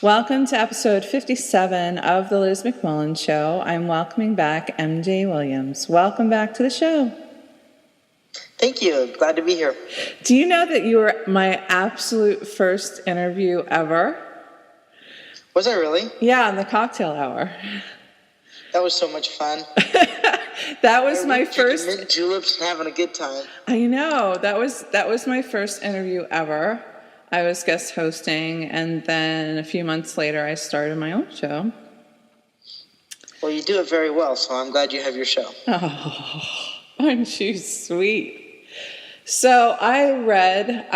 Welcome to episode 57 of The Liz McMullen Show. I'm welcoming back MJ Williamz. Welcome back to the show. Thank you. Glad to be here. Do you know that you were my absolute first interview ever? Was I really? Yeah, in the cocktail hour. That was so much fun. That was my first. Mint juleps and having a good time. I know. That was my first interview ever. I was guest hosting, and then a few months later, I started my own show. Well, you do it very well, so I'm glad you have your show. Oh, aren't you sweet? So I read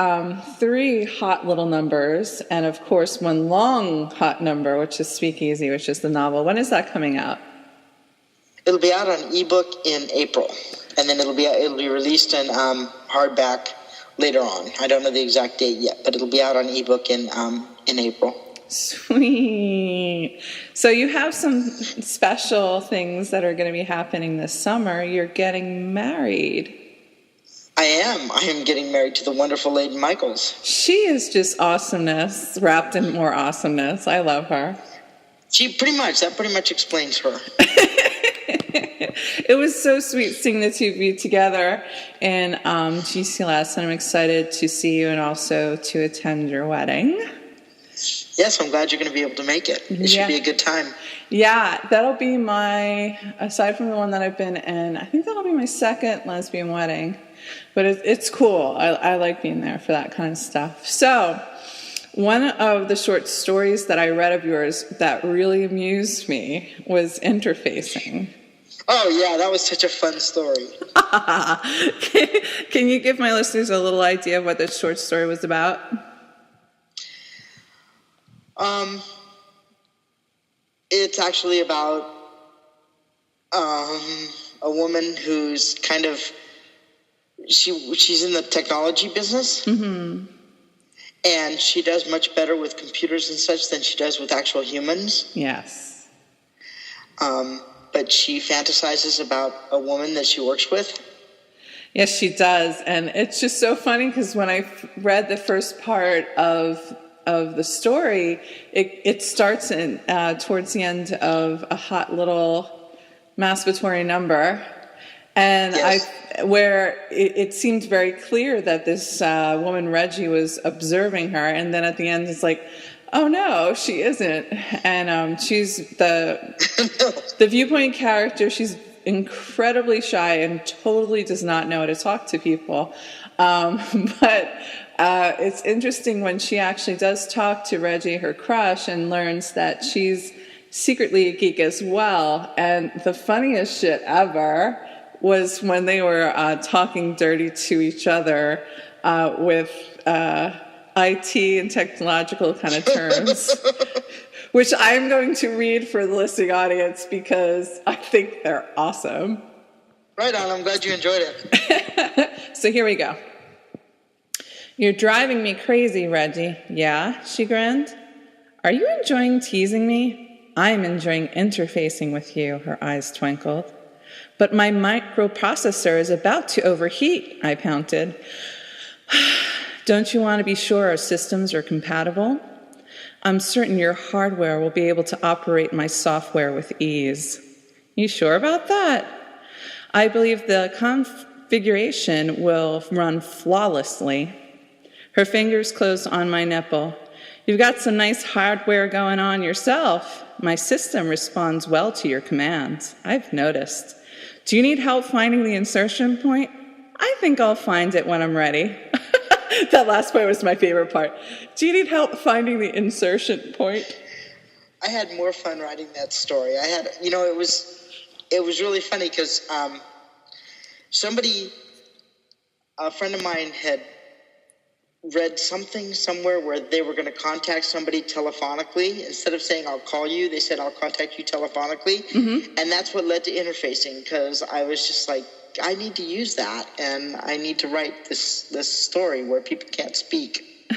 3 hot little numbers, and of course, one long hot number, which is Speakeasy, which is the novel. When is that coming out? It'll be out on ebook in April, and then it'll be released in hardback later on. I don't know the exact date yet, but it'll be out on ebook in April. Sweet. So you have some special things that are going to be happening this summer. You're getting married. I am getting married to the wonderful Lady Michaels. She is just awesomeness wrapped in more awesomeness. I love her. That pretty much explains her. It was so sweet seeing the two of you together in GCLS, and I'm excited to see you and also to attend your wedding. Yes, I'm glad you're going to be able to make it. It should be a good time. Yeah, that'll be aside from the one that I've been in, I think that'll be my second lesbian wedding. But it's cool. I like being there for that kind of stuff. So, one of the short stories that I read of yours that really amused me was interfacing. Oh, yeah, that was such a fun story. Can you give my listeners a little idea of what this short story was about? It's actually about a woman who's kind of she's in the technology business, mm-hmm. and she does much better with computers and such than she does with actual humans. Yes. But she fantasizes about a woman that she works with. Yes, she does, and it's just so funny because when I read the first part of the story, it starts towards the end of a hot little masturbatory number, and yes. where it seemed very clear that this woman Reggie was observing her, and then at the end it's like, oh no, she isn't, and she's the viewpoint character. She's incredibly shy and totally does not know how to talk to people, but. It's interesting when she actually does talk to Reggie, her crush, and learns that she's secretly a geek as well. And the funniest shit ever was when they were talking dirty to each other with IT and technological kind of terms, which I'm going to read for the listening audience because I think they're awesome. Right on. I'm glad you enjoyed it. So here we go. You're driving me crazy, Reggie. Yeah, she grinned. Are you enjoying teasing me? I'm enjoying interfacing with you, her eyes twinkled. But my microprocessor is about to overheat, I pouted. Don't you want to be sure our systems are compatible? I'm certain your hardware will be able to operate my software with ease. You sure about that? I believe the configuration will run flawlessly. Her fingers closed on my nipple. You've got some nice hardware going on yourself. My system responds well to your commands. I've noticed. Do you need help finding the insertion point? I think I'll find it when I'm ready. That last part was my favorite part. Do you need help finding the insertion point? I had more fun writing that story. It was really funny because a friend of mine had read something somewhere where they were going to contact somebody telephonically. Instead of saying, I'll call you, they said, I'll contact you telephonically. Mm-hmm. And that's what led to interfacing, because I was just like, I need to use that, and I need to write this story where people can't speak.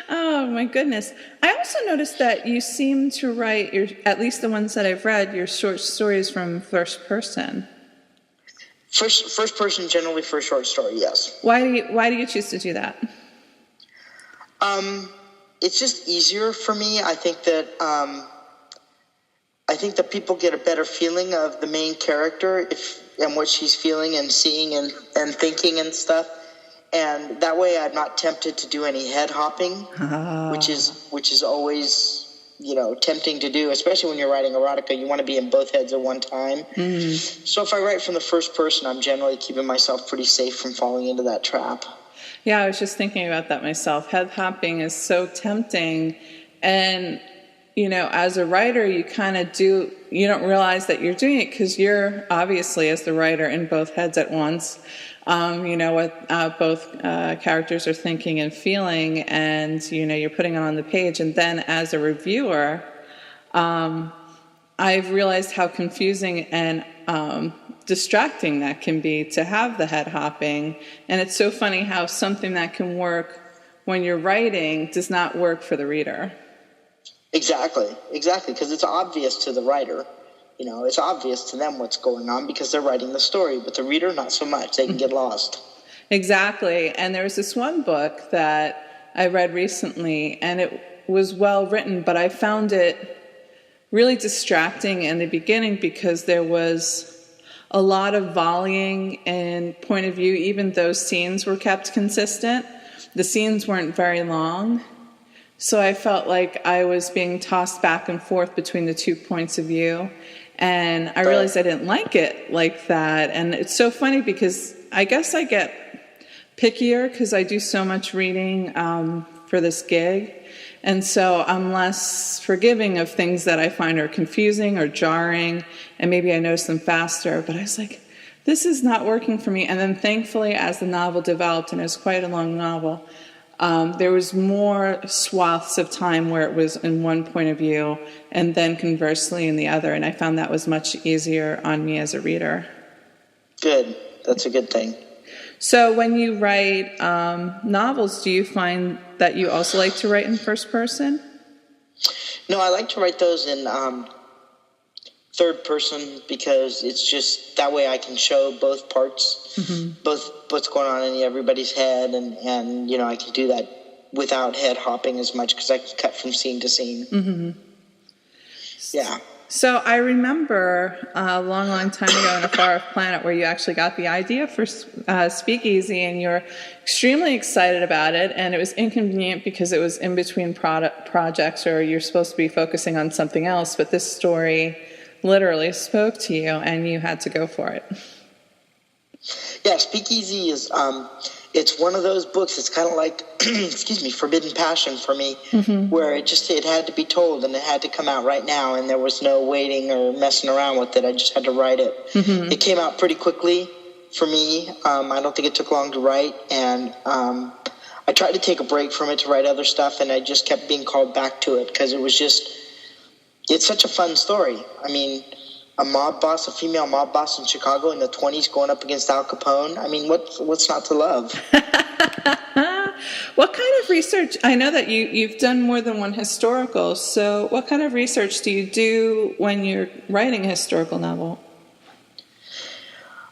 Oh, my goodness. I also noticed that you seem to write, at least the ones that I've read, your short stories from first person. First person generally for a short story, yes. Why do you choose to do that? it's just easier for me. I think that people get a better feeling of the main character and what she's feeling and seeing and thinking and stuff. And that way I'm not tempted to do any head hopping, which is always, tempting to do, especially when you're writing erotica. You want to be in both heads at one time. So if I write from the first person, I'm generally keeping myself pretty safe from falling into that trap. Yeah, I was just thinking about that myself. Head hopping is so tempting. And, as a writer, you don't realize that you're doing it because you're obviously, as the writer, in both heads at once. What both characters are thinking and feeling, and, you're putting it on the page. And then as a reviewer, I've realized how confusing and distracting that can be to have the head hopping. And it's so funny how something that can work when you're writing does not work for the reader. Exactly, because it's obvious to the writer. It's obvious to them what's going on because they're writing the story, but the reader, not so much. They can get lost. Exactly. And there was this one book that I read recently, and it was well written, but I found it really distracting in the beginning because there was a lot of volleying and point of view. Even those scenes were kept consistent. The scenes weren't very long. So I felt like I was being tossed back and forth between the 2 points of view. And I realized I didn't like it like that. And it's so funny because I guess I get pickier because I do so much reading for this gig. And so I'm less forgiving of things that I find are confusing or jarring. And maybe I notice them faster. But I was like, this is not working for me. And then thankfully, as the novel developed, and it was quite a long novel, there was more swaths of time where it was in one point of view and then conversely in the other. And I found that was much easier on me as a reader. Good. That's a good thing. So when you write novels, do you find that you also like to write in first person? No, I like to write those in third person because it's just that way I can show both parts, both what's going on in everybody's head, and I can do that without head hopping as much because I can cut from scene to scene. Yeah. So I remember a long time ago on a far-off planet where you actually got the idea for Speakeasy, and you're extremely excited about it, and it was inconvenient because it was in between projects or you're supposed to be focusing on something else, but this story literally spoke to you and you had to go for it. Yeah, Speakeasy is it's one of those books. It's kind of like Forbidden Passion for me, where it had to be told and it had to come out right now, and there was no waiting or messing around with it. I just had to write it. It came out pretty quickly for me. I don't think it took long to write, and I tried to take a break from it to write other stuff, and I just kept being called back to it because it's such a fun story. I mean, a female mob boss in Chicago in the 1920s going up against Al Capone. I mean, what's not to love? What kind of research? I know that you've done more than one historical, so what kind of research do you do when you're writing a historical novel?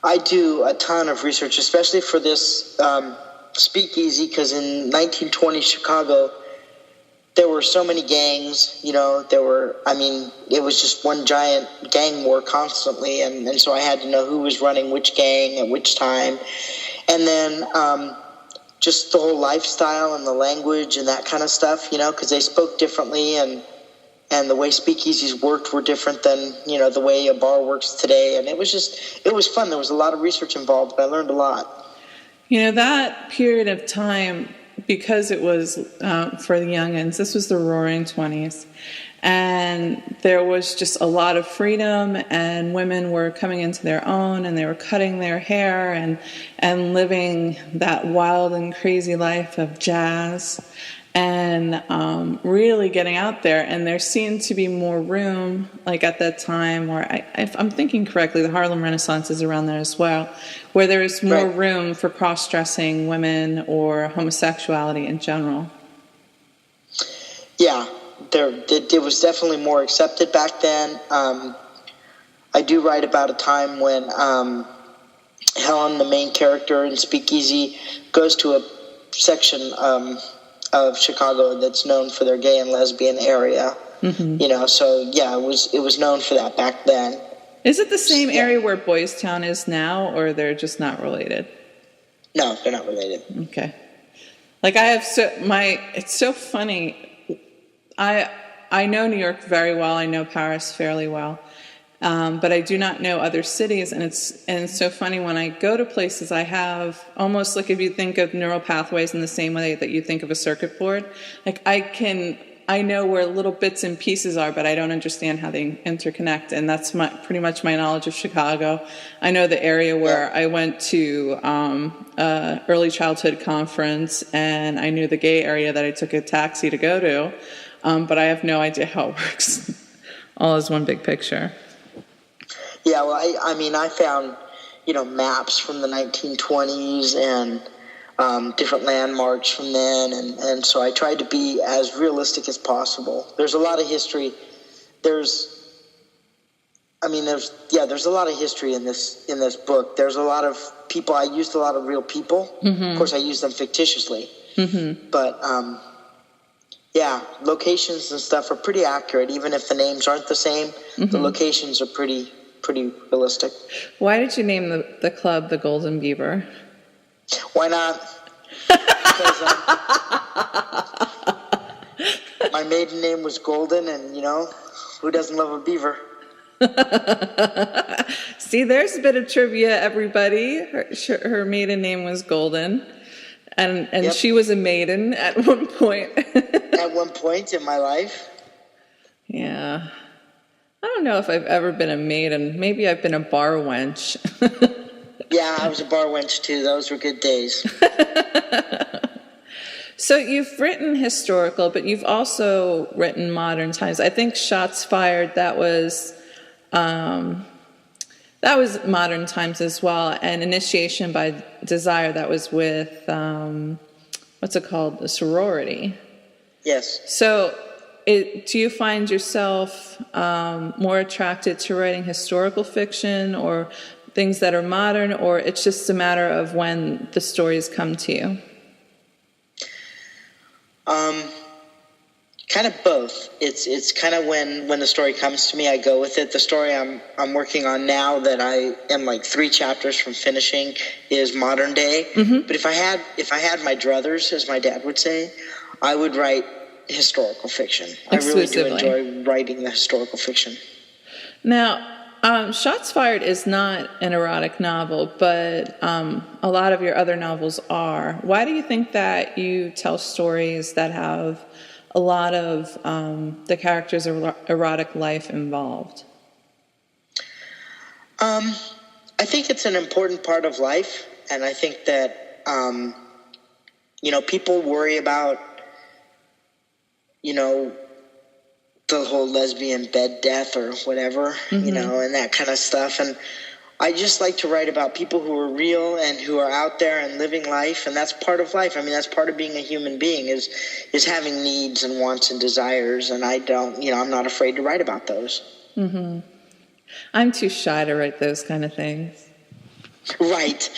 I do a ton of research, especially for this Speakeasy, because in 1920 Chicago, there were so many gangs, it was just one giant gang war constantly, and so I had to know who was running which gang at which time. And then just the whole lifestyle and the language and that kind of stuff, because they spoke differently, and the way speakeasies worked were different than, the way a bar works today. And it was fun. There was a lot of research involved, but I learned a lot. That period of time, because it was for the youngins, this was the roaring 20s, and there was just a lot of freedom, and women were coming into their own, and they were cutting their hair and living that wild and crazy life of jazz, and really getting out there. And there seemed to be more room, like at that time, or if I'm thinking correctly, the Harlem Renaissance is around there as well, where there was more room for cross-dressing women or homosexuality in general. Yeah, it was definitely more accepted back then. I do write about a time when Helen, the main character in Speakeasy, goes to a section of Chicago that's known for their gay and lesbian area. Mm-hmm. So yeah, it was known for that back then. Is it the same area where Boys Town is now, or they're just not related? No, they're not related. Okay. Like it's so funny. I know New York very well. I know Paris fairly well. But I do not know other cities, and it's so funny when I go to places. I have almost like if you think of neural pathways in the same way that you think of a circuit board. Like I know where little bits and pieces are, but I don't understand how they interconnect, and that's pretty much my knowledge of Chicago. I know the area where I went to early childhood conference, and I knew the gay area that I took a taxi to go to, but I have no idea how it works. All is one big picture. Yeah, well, I found, maps from the 1920s and different landmarks from then, and so I tried to be as realistic as possible. There's a lot of history. There's a lot of history in this book. There's a lot of people. I used a lot of real people. Mm-hmm. Of course, I used them fictitiously. Mm-hmm. But locations and stuff are pretty accurate, even if the names aren't the same. Mm-hmm. The locations are pretty realistic. Why did you name the club the Golden Beaver? Why not? Because my maiden name was Golden, and who doesn't love a beaver? See, there's a bit of trivia, everybody. Her maiden name was Golden, and yep. She was a maiden at one point. At one point in my life. Yeah. I don't know if I've ever been a maiden. Maybe I've been a bar wench. Yeah, I was a bar wench too. Those were good days. So you've written historical, but you've also written modern times. I think Shots Fired, that was modern times as well. And Initiation by Desire, that was with, what's it called? A sorority. Yes. So do you find yourself more attracted to writing historical fiction or things that are modern, or it's just a matter of when the stories come to you? Kind of both. It's kind of when the story comes to me, I go with it. The story I'm working on now that I am like 3 chapters from finishing is modern day. Mm-hmm. But if I had my druthers, as my dad would say, I would write historical fiction. I really do enjoy writing the historical fiction. Now, Shots Fired is not an erotic novel, but a lot of your other novels are. Why do you think that you tell stories that have a lot of the characters' erotic life involved? I think it's an important part of life, and I think that, people worry about, the whole lesbian bed death or whatever, mm-hmm. And that kind of stuff. And I just like to write about people who are real and who are out there and living life. And that's part of life. I mean, that's part of being a human being is having needs and wants and desires. And I'm not afraid to write about those. Mm-hmm. I'm too shy to write those kind of things. Right.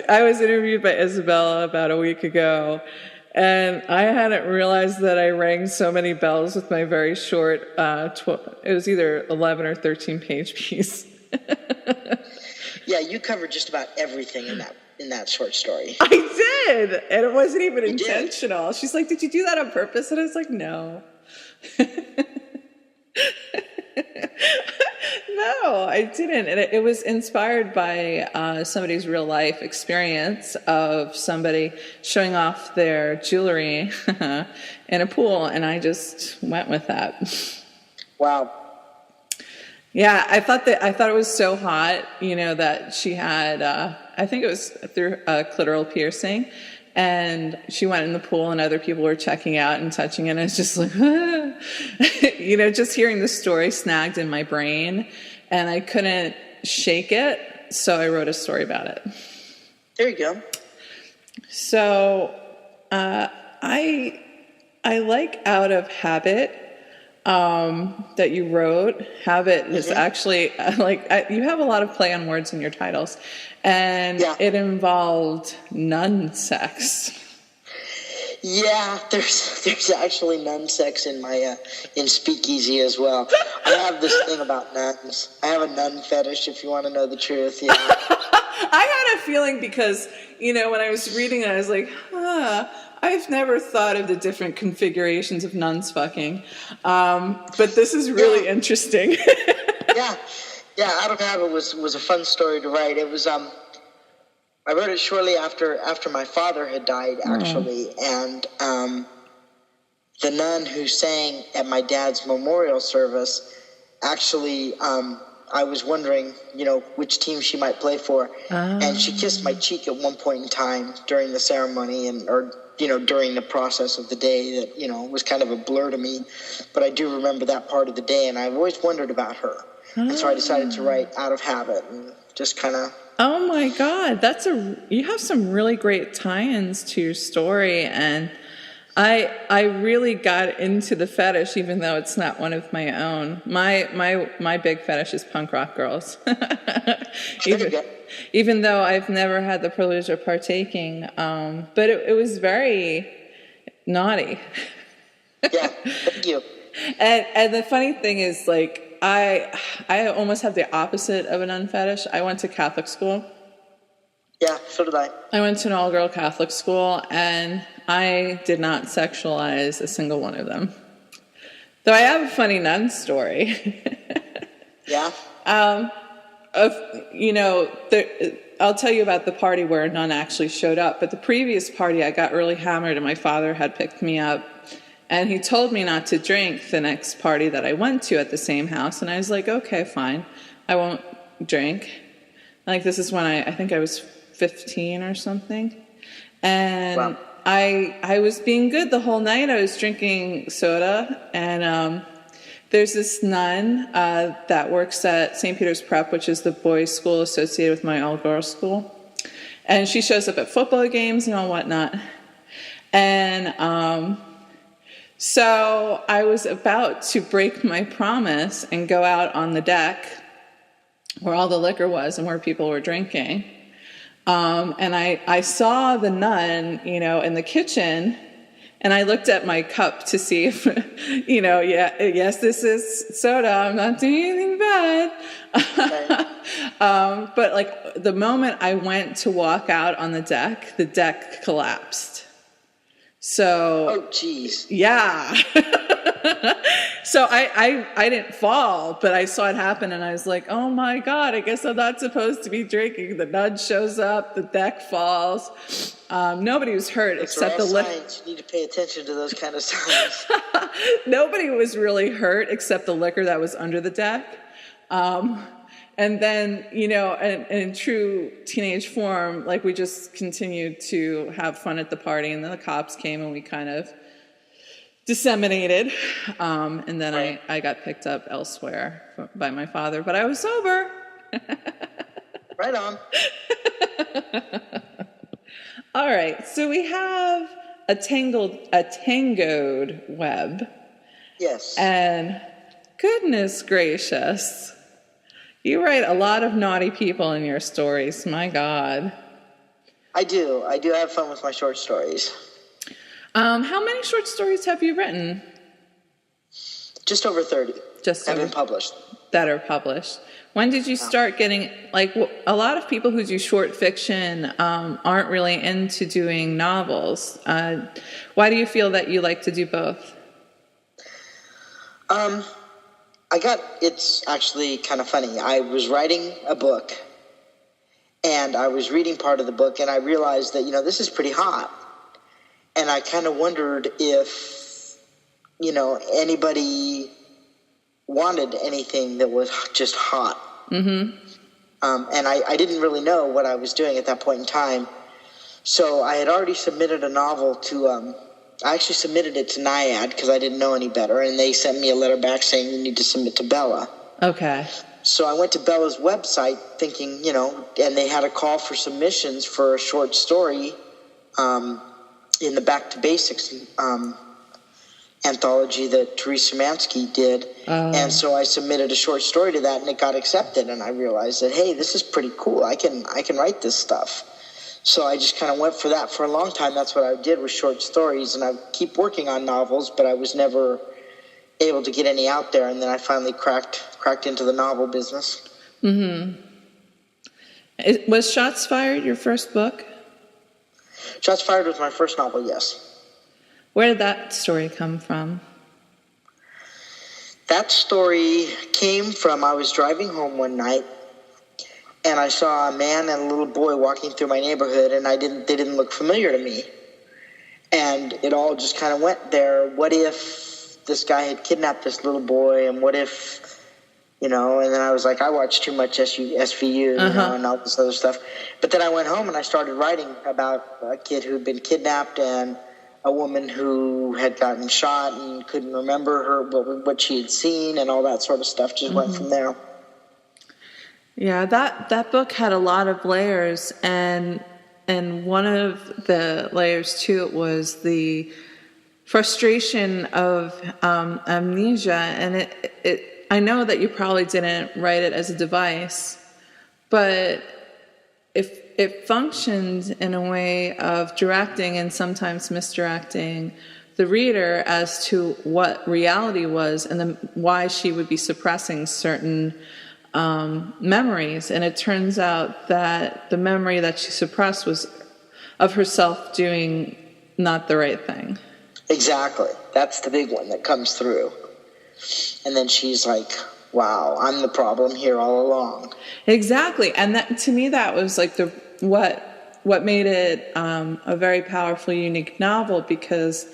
I was interviewed by Isabella about a week ago, and I hadn't realized that I rang so many bells with my very short, it was either 11 or 13 page piece. Yeah, you covered just about everything in that short story. I did, and it wasn't even intentional. She's like, "Did you do that on purpose?" And I was like, "No." No, I didn't. And it was inspired by somebody's real life experience of somebody showing off their jewelry in a pool, and I just went with that. Wow. Yeah, I thought it was so hot, that she had, I think it was through a clitoral piercing, and she went in the pool and other people were checking out and touching it, and I was just like, just hearing the story snagged in my brain, and I couldn't shake it, so I wrote a story about it. There you go. So I like Out of Habit. that you wrote. Habit is actually you have a lot of play on words in your titles, and it involved nun sex. Yeah, there's actually nun sex in my in Speakeasy as well. I have this thing about nuns. I have a nun fetish, if you want to know the truth. Yeah. I had a feeling because when I was reading it, I was like, I've never thought of the different configurations of nuns fucking, but this is really interesting. yeah, Out of Habit was a fun story to write. It was I wrote it shortly after my father had died, actually, and the nun who sang at my dad's memorial service, actually, I was wondering, which team she might play for, and she kissed my cheek at one point in time during the ceremony, or during the process of the day that, was kind of a blur to me, but I do remember that part of the day, and I've always wondered about her, and so I decided to write Out of Habit, and just kind of... Oh my God, you have some really great tie-ins to your story, and I really got into the fetish, even though it's not one of my own. My big fetish is punk rock girls. Even though I've never had the privilege of partaking, but it was very naughty. Yeah, thank you. And the funny thing is, I almost have the opposite of a nun fetish. I went to Catholic school. Yeah, so did I. I went to an all-girl Catholic school, and I did not sexualize a single one of them. Though I have a funny nun story. Yeah? I'll tell you about the party where a nun actually showed up. But the previous party, I got really hammered, and my father had picked me up. And he told me not to drink the next party that I went to at the same house. And I was like, okay, fine. I won't drink. This is when I think I was 15 or something. And wow. I was being good the whole night. I was drinking soda. And there's this nun that works at St. Peter's Prep, which is the boys' school associated with my all-girls school. And she shows up at football games and all whatnot. And... So I was about to break my promise and go out on the deck where all the liquor was and where people were drinking. And I saw the nun, in the kitchen, and I looked at my cup to see if, yes, this is soda. I'm not doing anything bad. But the moment I went to walk out on the deck collapsed. So, oh, geez. Yeah. So I didn't fall, but I saw it happen, and I was like, oh my God, I guess I'm not supposed to be drinking. The nun shows up, the deck falls. Nobody was hurt except the liquor. You need to pay attention to those kind of signs. Nobody was really hurt except the liquor that was under the deck. And then, in true teenage form, we just continued to have fun at the party, and then the cops came and we kind of disseminated. And then right. I got picked up elsewhere by my father, but I was sober. Right on. All right. So we have a tangoed web. Yes. And goodness gracious. You write a lot of naughty people in your stories. My God. I do. I do have fun with my short stories. How many short stories have you written? Just over 30. Have been published. That are published. When did you start getting, a lot of people who do short fiction aren't really into doing novels. Why do you feel that you like to do both? It's actually kind of funny. I was writing a book, and I was reading part of the book, and I realized that, this is pretty hot. And I kind of wondered if, anybody wanted anything that was just hot. Mm-hmm. And I didn't really know what I was doing at that point in time. So I had already submitted a novel to... I actually submitted it to Naiad because I didn't know any better, and they sent me a letter back saying you need to submit to Bella. Okay. So I went to Bella's website thinking, and they had a call for submissions for a short story in the Back to Basics anthology that Teresa Mansky did. And so I submitted a short story to that, and it got accepted. And I realized that, hey, this is pretty cool. I can write this stuff. So I just kind of went for that for a long time. That's what I did with short stories. And I keep working on novels, but I was never able to get any out there. And then I finally cracked into the novel business. Mm-hmm. Was Shots Fired your first book? Shots Fired was my first novel, yes. Where did that story come from? That story came from, I was driving home one night, and I saw a man and a little boy walking through my neighborhood, and they didn't look familiar to me. And it all just kind of went there. What if this guy had kidnapped this little boy, and what if, and then I was like, I watched too much SVU, and all this other stuff. But then I went home and I started writing about a kid who'd been kidnapped and a woman who had gotten shot and couldn't remember what she had seen and all that sort of stuff. Just went from there. Yeah, that book had a lot of layers, and one of the layers to it was the frustration of amnesia. And I know that you probably didn't write it as a device, but if it functioned in a way of directing and sometimes misdirecting the reader as to what reality was and why she would be suppressing certain memories. And it turns out that the memory that she suppressed was of herself doing not the right thing. Exactly. That's the big one that comes through. And then she's like, wow, I'm the problem here all along. Exactly. And that, to me, that was like what made it a very powerful, unique novel, because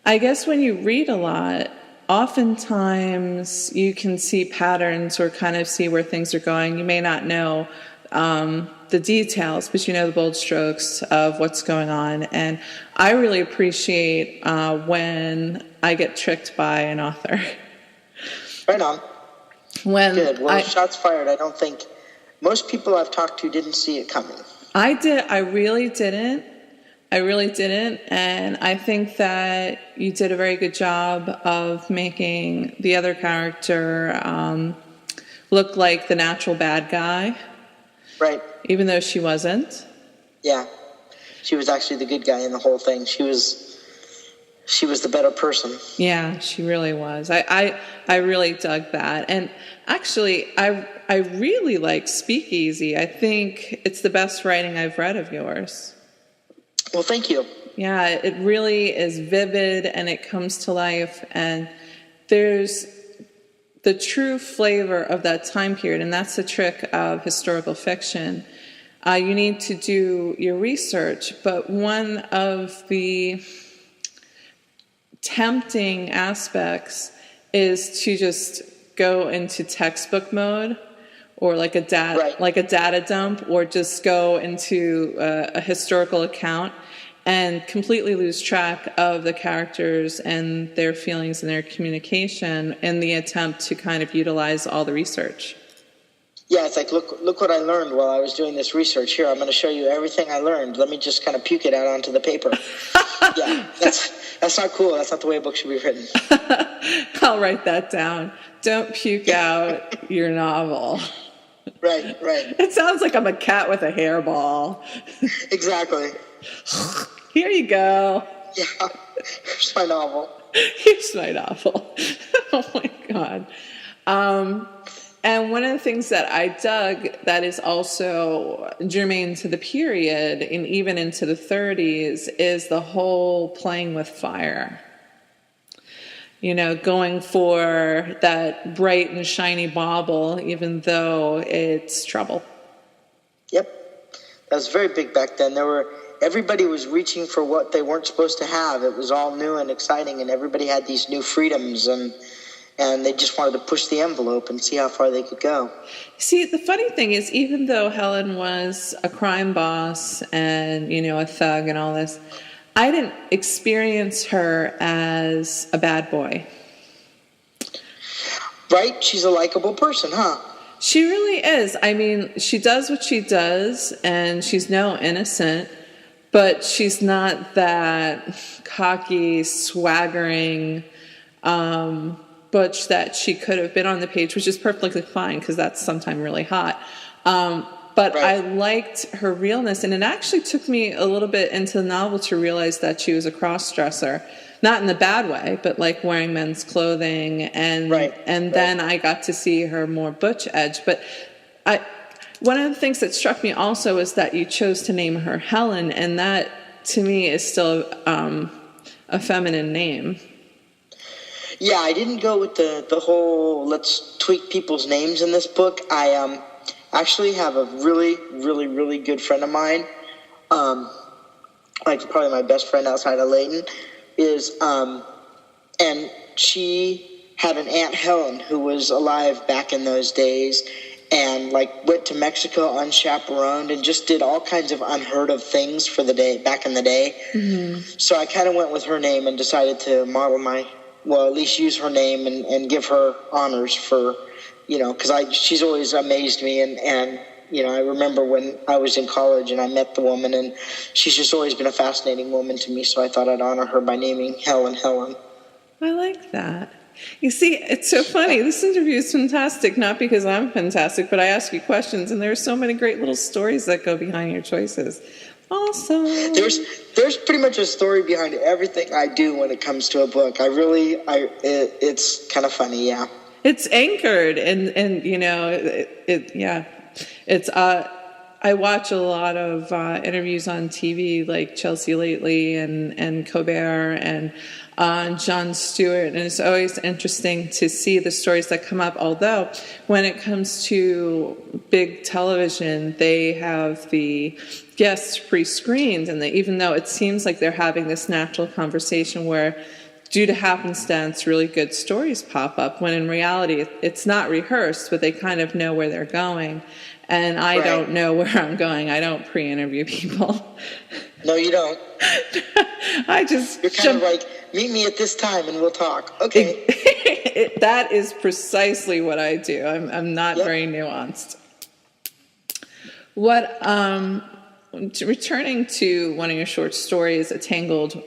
I guess when you read a lot, oftentimes you can see patterns or kind of see where things are going. You may not know the details, but you know the bold strokes of what's going on. And I really appreciate when I get tricked by an author. Right on. Good. Well, Shots Fired, I don't think most people I've talked to didn't see it coming. I did. I really didn't. And I think that you did a very good job of making the other character look like the natural bad guy. Right. Even though she wasn't. Yeah. She was actually the good guy in the whole thing. She was the better person. Yeah, she really was. I really dug that. And actually, I really like Speakeasy. I think it's the best writing I've read of yours. Well, thank you. Yeah, it really is vivid and it comes to life. And there's the true flavor of that time period. And that's the trick of historical fiction. You need to do your research. But one of the tempting aspects is to just go into textbook mode, or like a data dump, or just go into a historical account and completely lose track of the characters and their feelings and their communication in the attempt to kind of utilize all the research. Yeah, it's like, look what I learned while I was doing this research. Here, I'm going to show you everything I learned. Let me just kind of puke it out onto the paper. Yeah, that's not cool. That's not the way a book should be written. I'll write that down. Don't puke out your novel. Right. It sounds like I'm a cat with a hairball. Exactly. Here you go. Yeah, here's my novel. Oh, my God. And one of the things that I dug that is also germane to the period and even into the 30s is the whole playing with fire. Going for that bright and shiny bauble, even though it's trouble. Yep. That was very big back then. Everybody was reaching for what they weren't supposed to have. It was all new and exciting, and everybody had these new freedoms, and they just wanted to push the envelope and see how far they could go. See, the funny thing is, even though Helen was a crime boss and, a thug and all this, I didn't experience her as a bad boy. Right? She's a likable person, huh? She really is. I mean, she does what she does, and she's no innocent, but she's not that cocky, swaggering butch that she could have been on the page, which is perfectly fine because that's sometimes really hot. But Right. I liked her realness, and it actually took me a little bit into the novel to realize that she was a cross-dresser. Not in the bad way, but like wearing men's clothing, and then I got to see her more butch edge. But one of the things that struck me also is that you chose to name her Helen, and that to me is still a feminine name. Yeah, I didn't go with the whole let's tweak people's names in this book. I actually have a really, really, really good friend of mine, like probably my best friend outside of Layton, and she had an Aunt Helen who was alive back in those days, and like went to Mexico unchaperoned and just did all kinds of unheard of things for the day back in the day. Mm-hmm. So I kind of went with her name and decided to model at least use her name and give her honors for, because she's always amazed me, and I remember when I was in college and I met the woman, and she's just always been a fascinating woman to me, so I thought I'd honor her by naming Helen. I like that. You see, it's so funny. This interview is fantastic, not because I'm fantastic, but I ask you questions, and there are so many great little stories that go behind your choices. Awesome. There's pretty much a story behind everything I do when it comes to a book. It's kind of funny, yeah. It's anchored, and it's I watch a lot of interviews on TV, like Chelsea Lately and Colbert and Jon Stewart, and it's always interesting to see the stories that come up. Although when it comes to big television, they have the guests pre-screened, and even though it seems like they're having this natural conversation where, due to happenstance, really good stories pop up, when in reality it's not rehearsed, but they kind of know where they're going. And I don't know where I'm going. I don't pre-interview people. No, you don't. You're kind of like, meet me at this time and we'll talk. Okay. That is precisely what I do. I'm not very nuanced. Returning to one of your short stories, a tangoed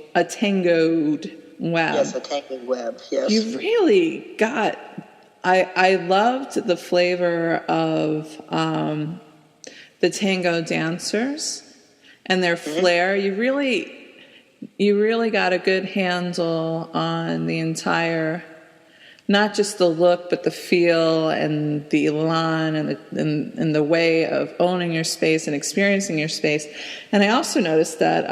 web. Yes, a tangled web. Yes. You really got. I loved the flavor of the tango dancers and their flair. You really got a good handle on the entire, not just the look, but the feel and the elan and the way of owning your space and experiencing your space. And I also noticed that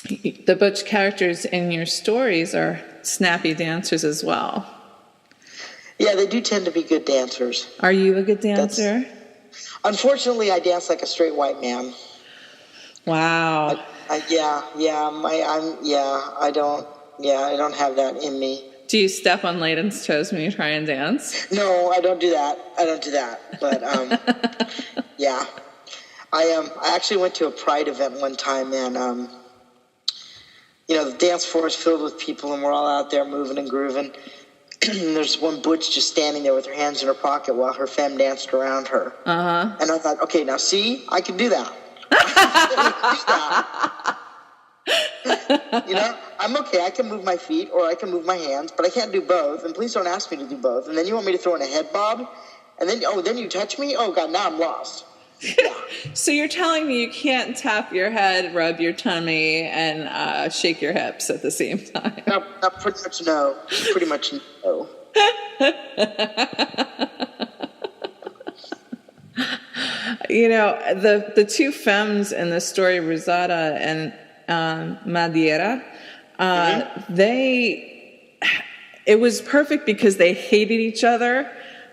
the butch characters in your stories are snappy dancers as well. Yeah, they do tend to be good dancers. Are you a good dancer? Unfortunately, I dance like a straight white man. Wow. I don't have that in me. Do you step on Layden's toes when you try and dance? No, I don't do that. But yeah, I actually went to a Pride event one time, and the dance floor is filled with people, and we're all out there moving and grooving. And there's one butch just standing there with her hands in her pocket while her femme danced around her. Uh-huh. And I thought, okay, now see, I can do that. I'm okay. I can move my feet or I can move my hands, but I can't do both. And please don't ask me to do both. And then you want me to throw in a head bob? And then, then you touch me? Oh, God, now I'm lost. Yeah. So you're telling me you can't tap your head, rub your tummy, and shake your hips at the same time? No, pretty much no. Pretty much no. The two femmes in the story, Rosada and Madeira, it was perfect because they hated each other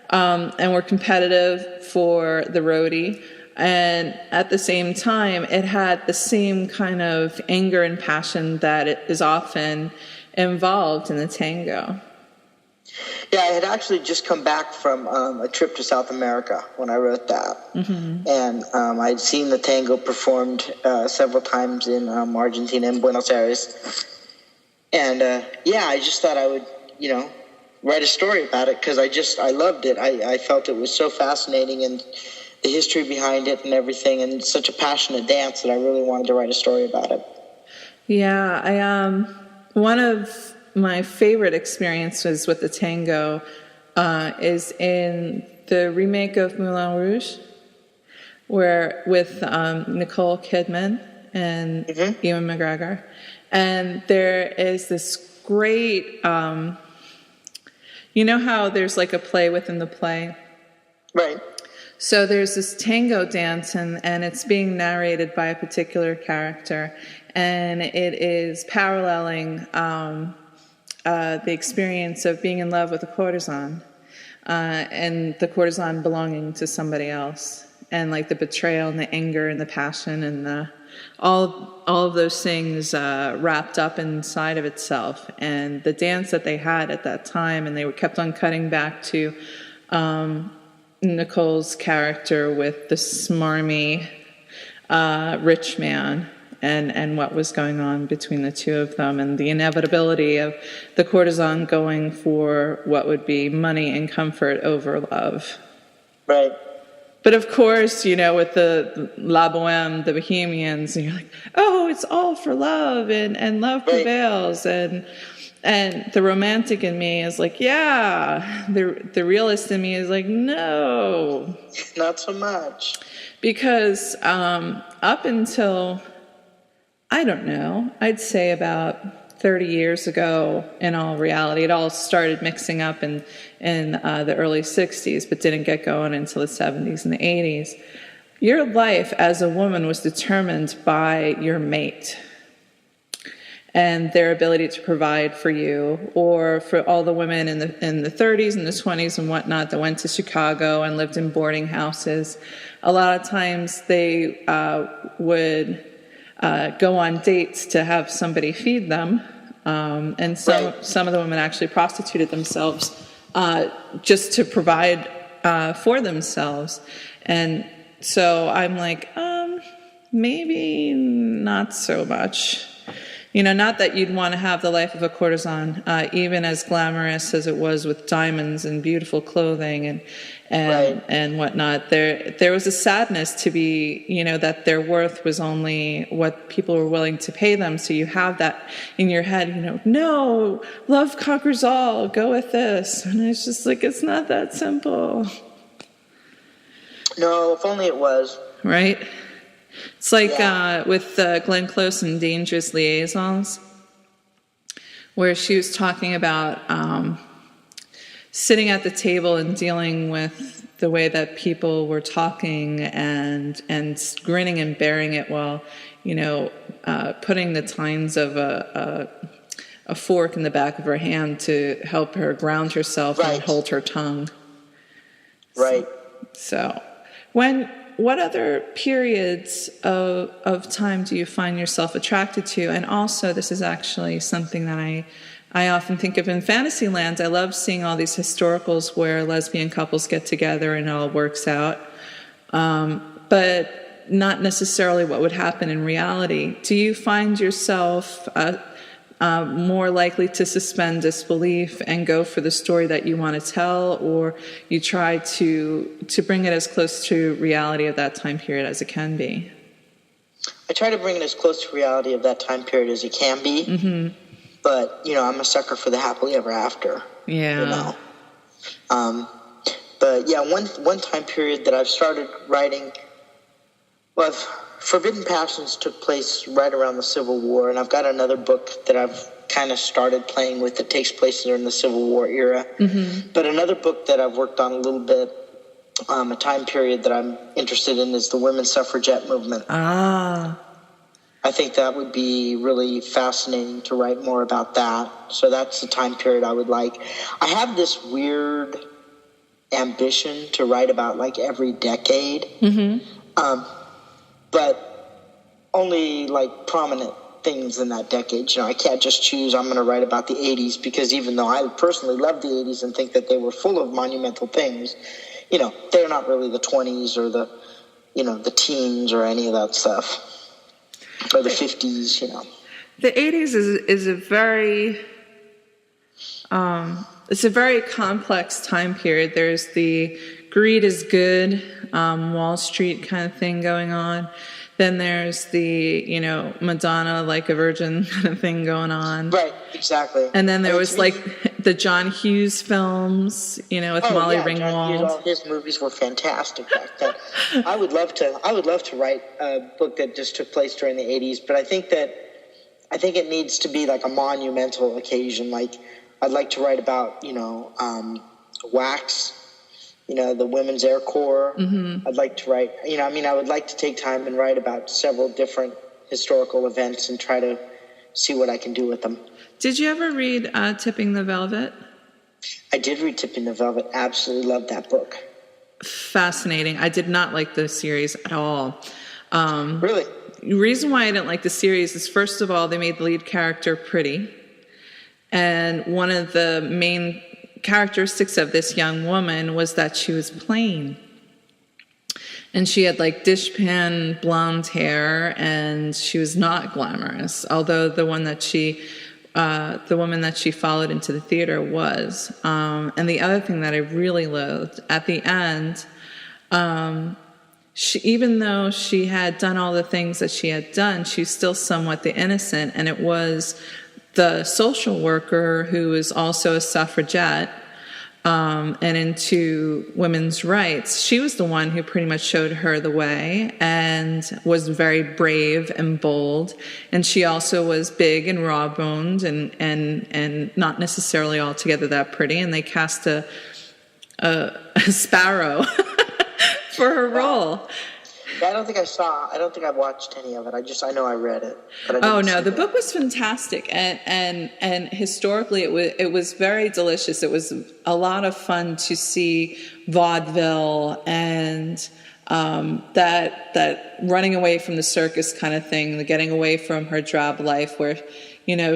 and were competitive for the roadie. And at the same time, it had the same kind of anger and passion that it is often involved in the tango. Yeah, I had actually just come back from a trip to South America when I wrote that. Mm-hmm. And I'd seen the tango performed several times in Argentina and Buenos Aires. And I just thought I would, write a story about it because I loved it. I felt it was so fascinating and the history behind it and everything, and it's such a passionate dance that I really wanted to write a story about it. Yeah, one of my favorite experiences with the tango is in the remake of Moulin Rouge, where with Nicole Kidman and Ewan McGregor, and there is this great, you know how there's like a play within the play? Right. So there's this tango dance, and it's being narrated by a particular character, and it is paralleling the experience of being in love with a courtesan, and the courtesan belonging to somebody else, and like the betrayal and the anger and the passion and all of those things wrapped up inside of itself. And the dance that they had at that time, and they kept on cutting back to Nicole's character with the smarmy rich man, and what was going on between the two of them, and the inevitability of the courtesan going for what would be money and comfort over love. Right. But of course, you know, with the La Boheme, the Bohemians, and you're like, oh, it's all for love, and love prevails, and the romantic in me is like, yeah. The realist in me is like, no. Not so much. Because up until, I don't know, I'd say about 30 years ago, in all reality, it all started mixing up in the early 60s, but didn't get going until the 70s and the 80s. Your life as a woman was determined by your mate and their ability to provide for you, or for all the women in the 30s and the 20s and whatnot that went to Chicago and lived in boarding houses. A lot of times they would go on dates to have somebody feed them, and some of the women actually prostituted themselves just to provide for themselves. And so I'm like, maybe not so much. You know, not that you'd want to have the life of a courtesan, even as glamorous as it was with diamonds and beautiful clothing and whatnot. There was a sadness to be, you know, that their worth was only what people were willing to pay them. So you have that in your head, you know, no, love conquers all, go with this. And it's just like, it's not that simple. No, if only it was. Right? It's like with Glenn Close in Dangerous Liaisons, where she was talking about sitting at the table and dealing with the way that people were talking and grinning and bearing it while, you know, putting the tines of a fork in the back of her hand to help her ground herself and hold her tongue. Right. So what other periods of time do you find yourself attracted to? And also, this is actually something that I often think of in Fantasyland. I love seeing all these historicals where lesbian couples get together and it all works out, but not necessarily what would happen in reality. Do you find yourself more likely to suspend disbelief and go for the story that you want to tell, or you try to bring it as close to reality of that time period as it can be? I try to bring it as close to reality of that time period as it can be. Mm-hmm. But, you know, I'm a sucker for the happily ever after. Yeah. You know? But yeah, one time period that I've started writing, well, Forbidden Passions took place right around the Civil War, and I've got another book that I've kind of started playing with that takes place during the Civil War era. Mm-hmm. But another book that I've worked on a little bit, a time period that I'm interested in, is the women's suffragette movement. I think that would be really fascinating to write more about that. So that's the time period I would like. I have this weird ambition to write about like every decade. Mm-hmm. But only like prominent things in that decade. You know, I can't just choose I'm going to write about the 80s, because even though I personally love the 80s and think that they were full of monumental things, you know, they're not really the 20s or the, you know, the teens or any of that stuff. Or the 50s, you know. The 80s is a very it's a very complex time period. There's the greed is good, Wall Street kind of thing going on. Then there's the, Madonna like a virgin kind of thing going on. Right, exactly. And then there was like the John Hughes films, with Molly Ringwald. John Hughes, all his movies were fantastic back then. I would love to write a book that just took place during the 80s, but I think it needs to be like a monumental occasion. Like I'd like to write about, wax, the Women's Air Corps. Mm-hmm. I'd like to write, I would like to take time and write about several different historical events and try to see what I can do with them. Did you ever read Tipping the Velvet? I did read Tipping the Velvet. Absolutely loved that book. Fascinating. I did not like the series at all. Really? The reason why I didn't like the series is, first of all, they made the lead character pretty. And one of the main characteristics of this young woman was that she was plain. And she had like dishpan blonde hair, and she was not glamorous, although the woman that she followed into the theater was. And the other thing that I really loathed, at the end, even though she had done all the things that she had done, she was still somewhat the innocent, and it was the social worker who was also a suffragette and into women's rights. She was the one who pretty much showed her the way and was very brave and bold. And she also was big and raw-boned and not necessarily altogether that pretty. And they cast a sparrow for her role. I don't think I watched any of it. I know I read it. But the book was fantastic, and historically it was very delicious. It was a lot of fun to see vaudeville and that running away from the circus kind of thing, the getting away from her drab life where,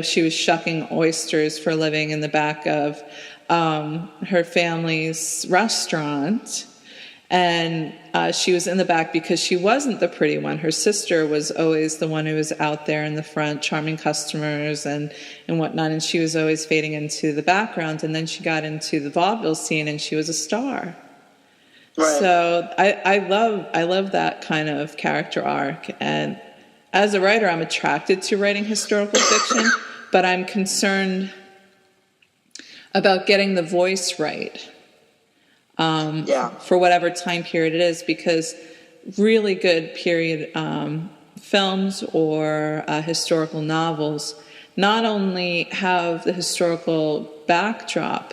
she was shucking oysters for a living in the back of her family's restaurant. And she was in the back because she wasn't the pretty one. Her sister was always the one who was out there in the front, charming customers and whatnot. And she was always fading into the background. And then she got into the vaudeville scene, and she was a star. Right. So I love that kind of character arc. And as a writer, I'm attracted to writing historical fiction, but I'm concerned about getting the voice right. For whatever time period it is, because really good period films or historical novels not only have the historical backdrop,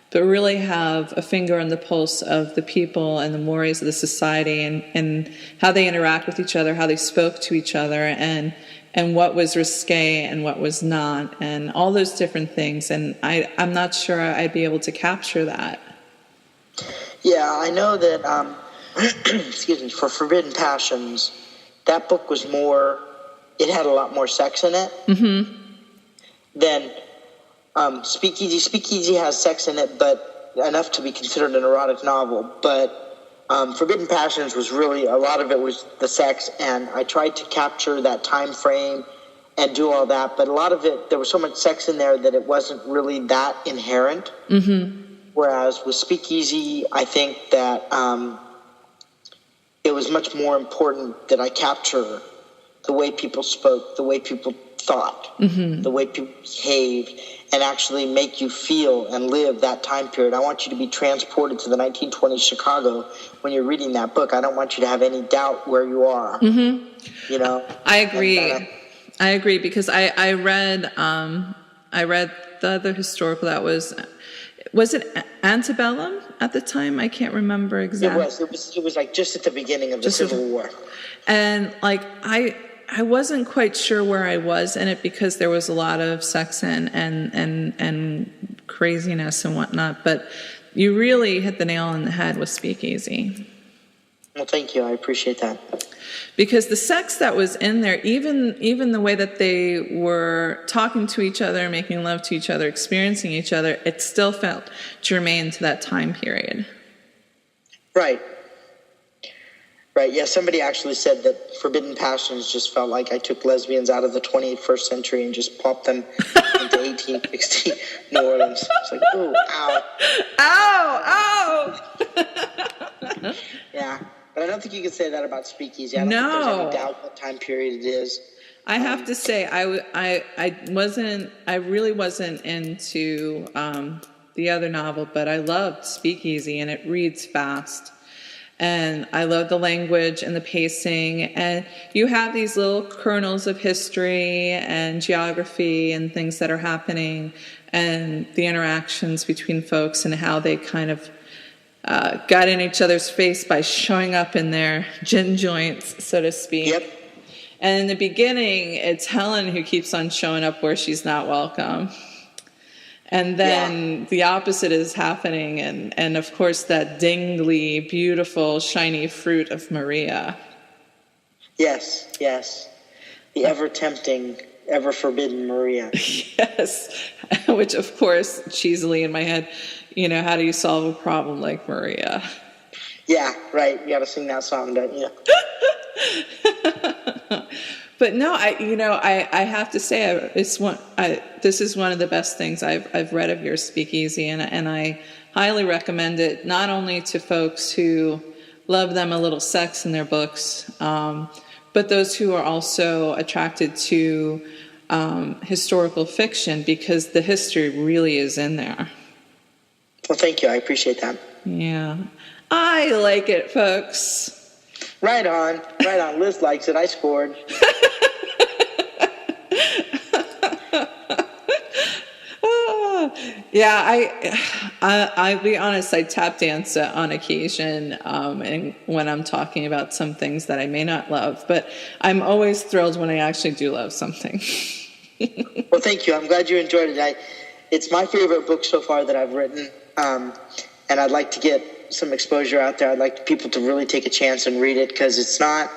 but really have a finger on the pulse of the people and the mores of the society and how they interact with each other, how they spoke to each other, and what was risque and what was not, and all those different things. And I'm not sure I'd be able to capture that. Yeah, I know that, excuse me, for Forbidden Passions, that book was it had a lot more sex in it than Speakeasy. Speakeasy has sex in it, but enough to be considered an erotic novel. But Forbidden Passions was really, a lot of it was the sex, and I tried to capture that time frame and do all that, but a lot of it, there was so much sex in there that it wasn't really that inherent. Whereas with Speakeasy, I think that it was much more important that I capture the way people spoke, the way people thought, the way people behaved, and actually make you feel and live that time period. I want you to be transported to the 1920s Chicago when you're reading that book. I don't want you to have any doubt where you are. I agree. I agree, because I read the other historical that was it antebellum at the time? I can't remember exactly. It was like just at the beginning of the Civil War. And like I wasn't quite sure where I was in it, because there was a lot of sex and craziness and whatnot. But you really hit the nail on the head with Speakeasy. Well, thank you. I appreciate that. Because the sex that was in there, even the way that they were talking to each other, making love to each other, experiencing each other, it still felt germane to that time period. Right. Yeah, somebody actually said that Forbidden Passions just felt like I took lesbians out of the 21st century and just popped them into 1860 New Orleans. It's like, ooh, ow. Ow! Yeah, but I don't think you can say that about Speakeasy. I don't think there's any doubt what time period it is. I have to say, I really wasn't into the other novel, but I loved Speakeasy, and it reads fast. And I love the language and the pacing. And you have these little kernels of history and geography and things that are happening, and the interactions between folks and how they kind of got in each other's face by showing up in their gin joints, so to speak. Yep. And in the beginning, it's Helen who keeps on showing up where she's not welcome. And then the opposite is happening. And of course, that dingly, beautiful, shiny fruit of Maria. Yes. The ever-tempting, ever-forbidden Maria. Yes. Which, of course, cheesily in my head, how do you solve a problem like Maria? Yeah, right. You got to sing that song, don't you? But no, I have to say, this is one of the best things I've read of your Speakeasy, and I highly recommend it, not only to folks who love them a little sex in their books, but those who are also attracted to historical fiction, because the history really is in there. Well, thank you. I appreciate that. Yeah. I like it, folks. Right on. Liz likes it. I scored. Yeah, I'll be honest, I tap dance on occasion, and when I'm talking about some things that I may not love, but I'm always thrilled when I actually do love something. Well, thank you. I'm glad you enjoyed it. It's my favorite book so far that I've written, and I'd like to get some exposure out there. I'd like people to really take a chance and read it, because it's not,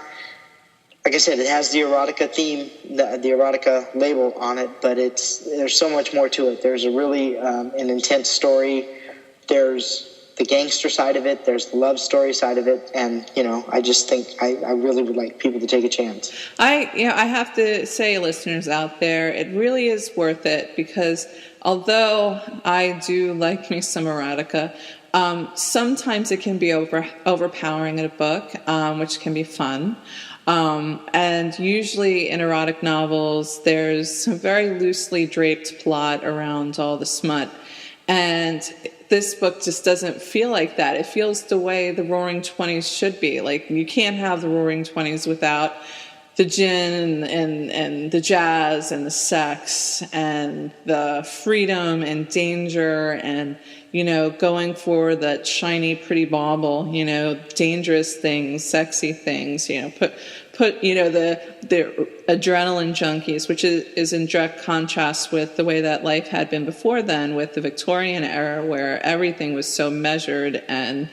like I said, it has the erotica theme, the erotica label on it, but there's so much more to it. There's a really an intense story. There's the gangster side of it. There's the love story side of it, and I just think I really would like people to take a chance. I have to say, listeners out there, it really is worth it, because although I do like me some erotica, sometimes it can be overpowering in a book, which can be fun. And usually in erotic novels, there's a very loosely draped plot around all the smut. And this book just doesn't feel like that. It feels the way the Roaring Twenties should be. Like, you can't have the Roaring Twenties without the gin and the jazz and the sex and the freedom and danger and, going for that shiny, pretty bauble, dangerous things, sexy things, put the adrenaline junkies, which is in direct contrast with the way that life had been before then, with the Victorian era, where everything was so measured and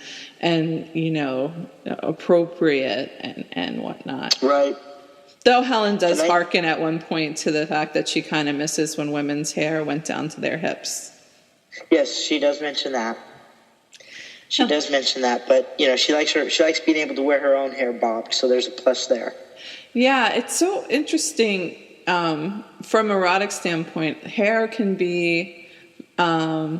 appropriate and whatnot. Right. Though Helen does hearken at one point to the fact that she kind of misses when women's hair went down to their hips. Yes, she does mention that. She does mention that, but she likes being able to wear her own hair bobbed, so there's a plus there. Yeah, it's so interesting from an erotic standpoint. Hair can be a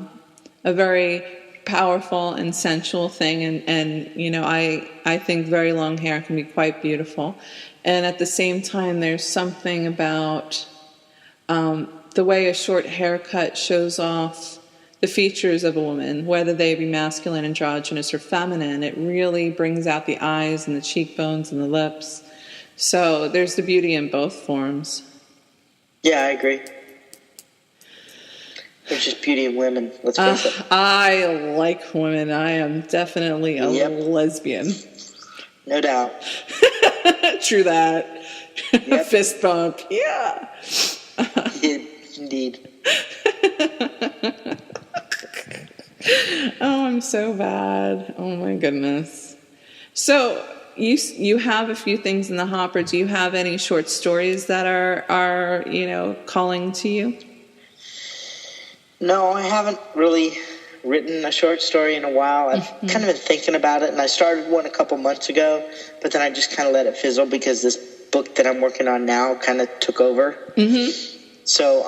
very powerful and sensual thing, and I think very long hair can be quite beautiful. And at the same time, there's something about the way a short haircut shows off the features of a woman, whether they be masculine, androgynous, or feminine. It really brings out the eyes and the cheekbones and the lips. So there's the beauty in both forms. Yeah, I agree. There's just beauty in women. Let's face it. I like women. I am definitely a lesbian. No doubt. True that. Yep. Fist bump. Yeah. Indeed. Oh, I'm so bad. Oh my goodness. So you have a few things in the hopper. Do you have any short stories that are calling to you? No, I haven't really written a short story in a while. I've kind of been thinking about it, and I started one a couple months ago, but then I just kind of let it fizzle because this book that I'm working on now kind of took over. Mm-hmm. So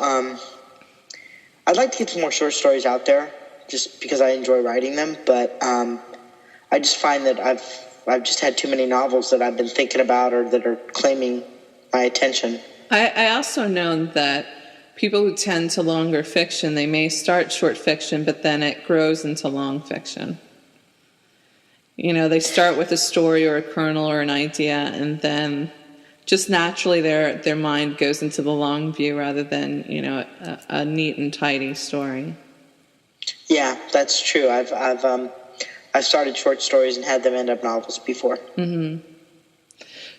I'd like to get some more short stories out there, just because I enjoy writing them, but I I just find that I've just had too many novels that I've been thinking about or that are claiming my attention. I also know that people who tend to longer fiction, they may start short fiction, but then it grows into long fiction. They start with a story or a kernel or an idea, and then just naturally their mind goes into the long view rather than, a neat and tidy story. Yeah, that's true. I've started short stories and had them end up novels before. Mm-hmm.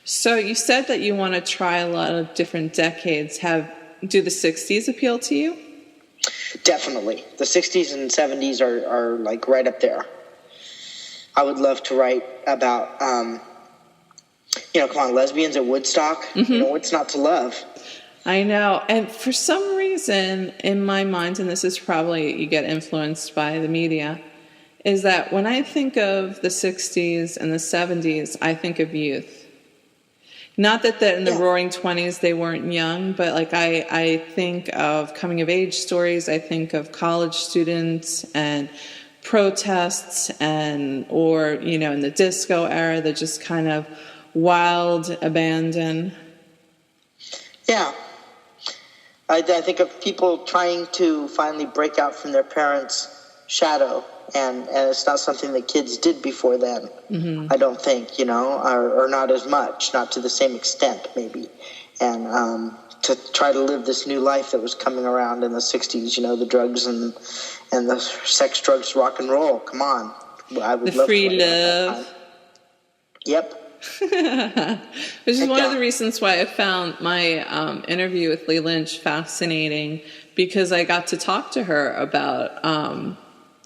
So you said that you want to try a lot of different decades. Do the 60s appeal to you? Definitely. The 60s and 70s are like right up there. I would love to write about, come on, lesbians at Woodstock. Mm-hmm. What's not to love? I know. And for some reason, in my mind, and this is probably, you get influenced by the media, is that when I think of the 60s and the 70s, I think of youth. Not that in the roaring 20s they weren't young, but like I think of coming of age stories. I think of college students and protests or in the disco era, the just kind of wild abandon. Yeah. I think of people trying to finally break out from their parents' shadow. And it's not something that kids did before then, mm-hmm. I don't think, or not as much, not to the same extent, maybe. And to try to live this new life that was coming around in the 60s, the drugs and the sex, drugs, rock and roll. Come on. I would love free love. Yep. Which is one of the reasons why I found my interview with Lee Lynch fascinating, because I got to talk to her about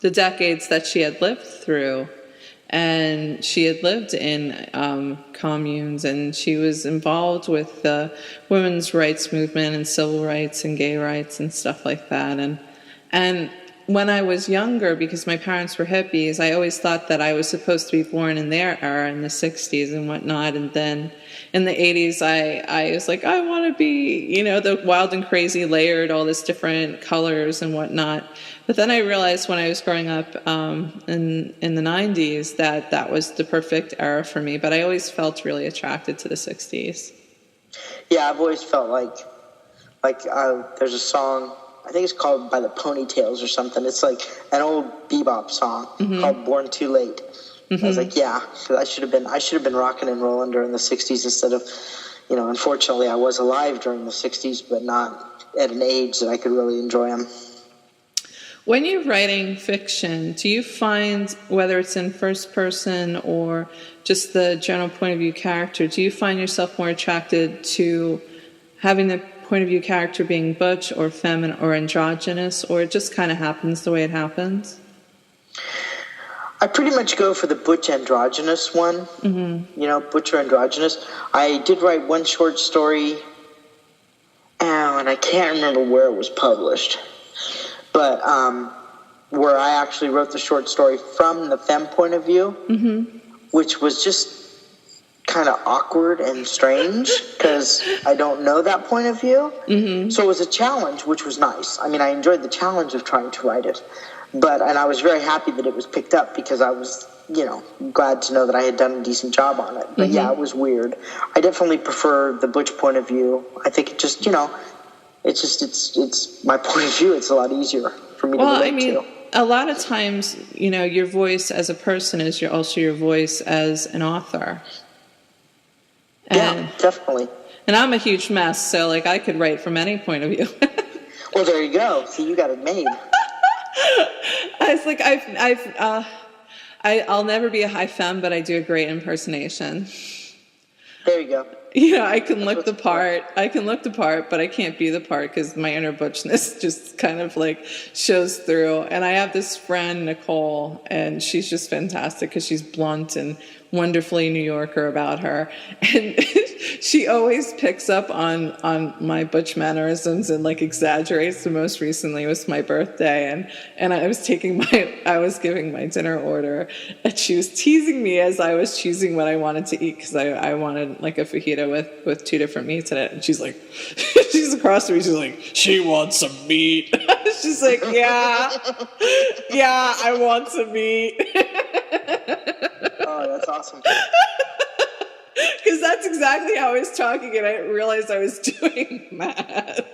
the decades that she had lived through, and she had lived in communes, and she was involved with the women's rights movement and civil rights and gay rights and stuff like that. And when I was younger, because my parents were hippies, I always thought that I was supposed to be born in their era, in the 60s and whatnot. And then in the 80s, I was like, I want to be, the wild and crazy, layered, all this different colors and whatnot. But then I realized when I was growing up in the 90s that was the perfect era for me. But I always felt really attracted to the 60s. Yeah, I've always felt like there's a song, I think it's called By the Ponytails or something. It's like an old bebop song mm-hmm. called Born Too Late. Mm-hmm. I was like, yeah, I should have been rocking and rolling during the 60s instead of, unfortunately I was alive during the 60s, but not at an age that I could really enjoy them. When you're writing fiction, do you find, whether it's in first person or just the general point of view character, do you find yourself more attracted to having the point of view character being butch or feminine or androgynous, or it just kind of happens the way it happens? I pretty much go for the butch androgynous one, mm-hmm. Butch or androgynous. I did write one short story, and I can't remember where it was published, but where I actually wrote the short story from the femme point of view, mm-hmm. which was just kind of awkward and strange because I don't know that point of view. Mm-hmm. So it was a challenge, which was nice. I mean, I enjoyed the challenge of trying to write it. And I was very happy that it was picked up because I was, glad to know that I had done a decent job on it. But mm-hmm. yeah, it was weird. I definitely prefer the butch point of view. I think it just, it's my point of view. It's a lot easier for me to relate to. A lot of times, your voice as a person is also your voice as an author. Yeah, definitely. And I'm a huge mess, so I could write from any point of view. Well, there you go. See, you got it made. It's like I'll never be a high femme, but I do a great impersonation. There you go. I can look the part. I can look the part, but I can't be the part because my inner butchness just kind of shows through. And I have this friend, Nicole, and she's just fantastic because she's blunt and wonderfully New Yorker about her. And she always picks up on my butch mannerisms and exaggerates. The most recently was my birthday, and I was giving my dinner order, and she was teasing me as I was choosing what I wanted to eat because I wanted a fajita with two different meats in it. And she's she's across from me. She's like, she wants some meat. She's like, yeah, I want some meat. Oh, that's awesome. Because that's exactly how I was talking, and I didn't realize I was doing that.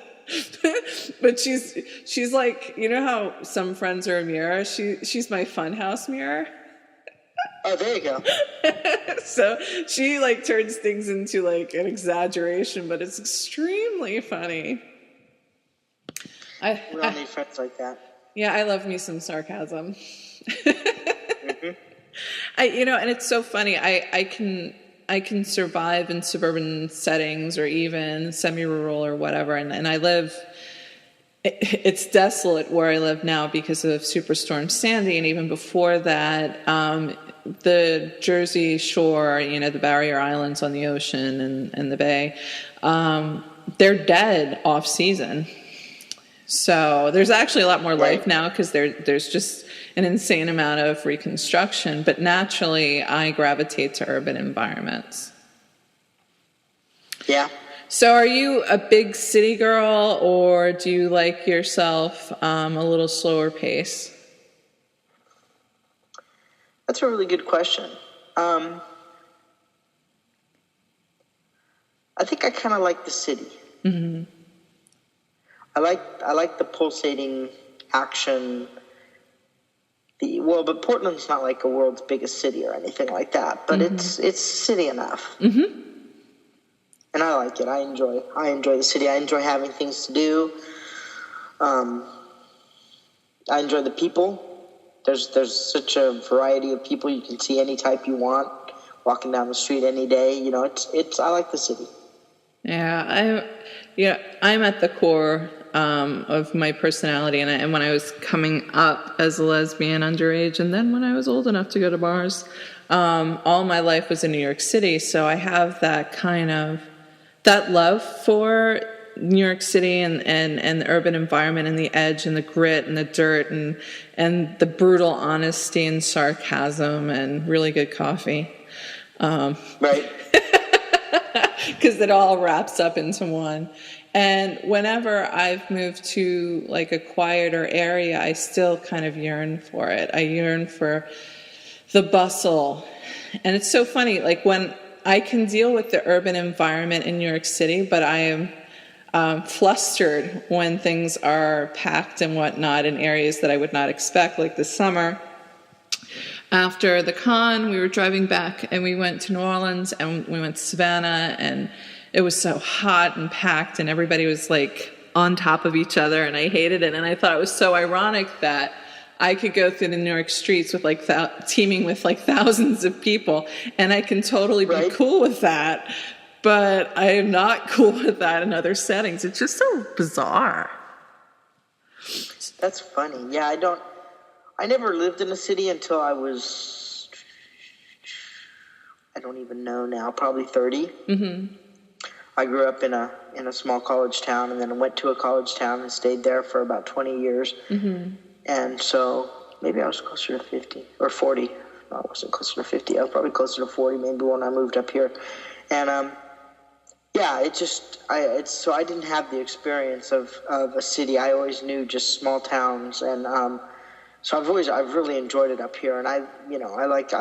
But she's like, you know how some friends are a mirror? She's my funhouse mirror. Oh, there you go. So she like turns things into like an exaggeration, but it's extremely funny. We don't need friends like that. Yeah, I love me some sarcasm. Mm-hmm. And it's so funny. I can survive in suburban settings or even semi-rural or whatever, and I live. It's desolate where I live now because of Superstorm Sandy, and even before that, the Jersey Shore, the barrier islands on the ocean and the bay, they're dead off season. So there's actually a lot more life now because there's just an insane amount of reconstruction. But naturally, I gravitate to urban environments. Yeah. So are you a big city girl, or do you like yourself a little slower pace? That's a really good question. I think I kind of like the city. Mm-hmm. I like the pulsating action. But Portland's not like a world's biggest city or anything like that. But it's city enough. Mm-hmm. And I like it. I enjoy the city. I enjoy having things to do. I enjoy the people. There's such a variety of people. You can see any type you want walking down the street any day. I like the city. Yeah, I'm at the core of my personality, and when I was coming up as a lesbian underage, and then when I was old enough to go to bars, all my life was in New York City. So I have that love for New York City and the urban environment and the edge and the grit and the dirt and the brutal honesty and sarcasm and really good coffee. Right. Because it all wraps up into one. And whenever I've moved to like a quieter area, I still kind of yearn for it. I yearn for the bustle. And it's so funny, like when I can deal with the urban environment in New York City, but I am flustered when things are packed and whatnot in areas that I would not expect, like this summer. After the con, we were driving back and we went to New Orleans and we went to Savannah, and it was so hot and packed and everybody was like on top of each other, and I hated it. And I thought it was so ironic that I could go through the New York streets with like teeming with like thousands of people, and I can totally be cool with that, but I am not cool with that in other settings. It's just so bizarre. That's funny. Yeah, I never lived in a city until I was, I don't even know now, probably 30. Mm-hmm. I grew up in a small college town, and then went to a college town and stayed there for about 20 years. Mm-hmm. And so maybe I was closer to 50 or 40. No, I wasn't closer to 50. I was probably closer to 40 maybe when I moved up here. And so I didn't have the experience of a city. I always knew just small towns, and so I've really enjoyed it up here. And I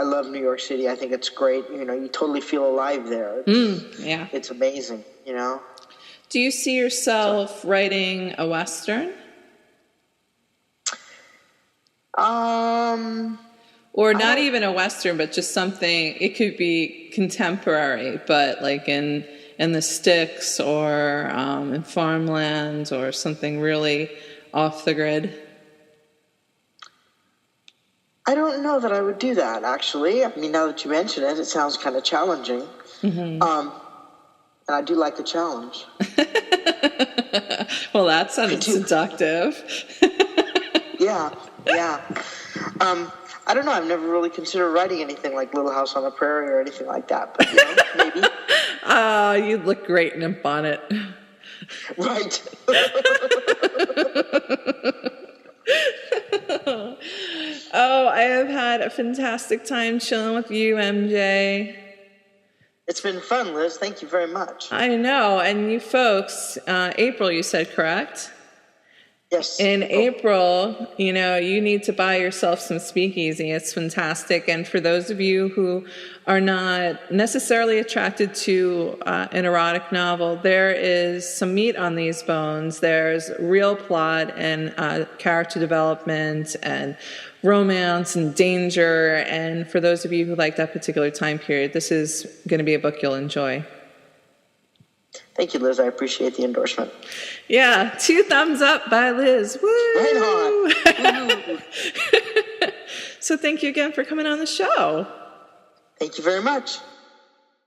love New York City. I think it's great. You totally feel alive there. Yeah, it's amazing. Do you see yourself writing a Western? Or not even a Western, but just something. It could be contemporary, but like in the sticks or in farmlands or something really off the grid. I don't know that I would do that, actually. I mean, now that you mention it, it sounds kind of challenging. Mm-hmm. And I do like a challenge. Well, that sounded seductive. Yeah. I don't know. I've never really considered writing anything like Little House on the Prairie or anything like that. But, maybe. Oh, you'd look great in a bonnet. Right. Oh, I have had a fantastic time chilling with you, MJ. It's been fun, Liz. Thank you very much. I know. And you folks, April, you said, correct? Yes. In April, you need to buy yourself some Speakeasy. It's fantastic. And for those of you who are not necessarily attracted to an erotic novel, there is some meat on these bones. There's real plot and character development and romance and danger. And for those of you who like that particular time period, this is going to be a book you'll enjoy. Thank you, Liz. I appreciate the endorsement. Yeah, 2 thumbs up by Liz. Woo! Right on. So thank you again for coming on the show. Thank you very much.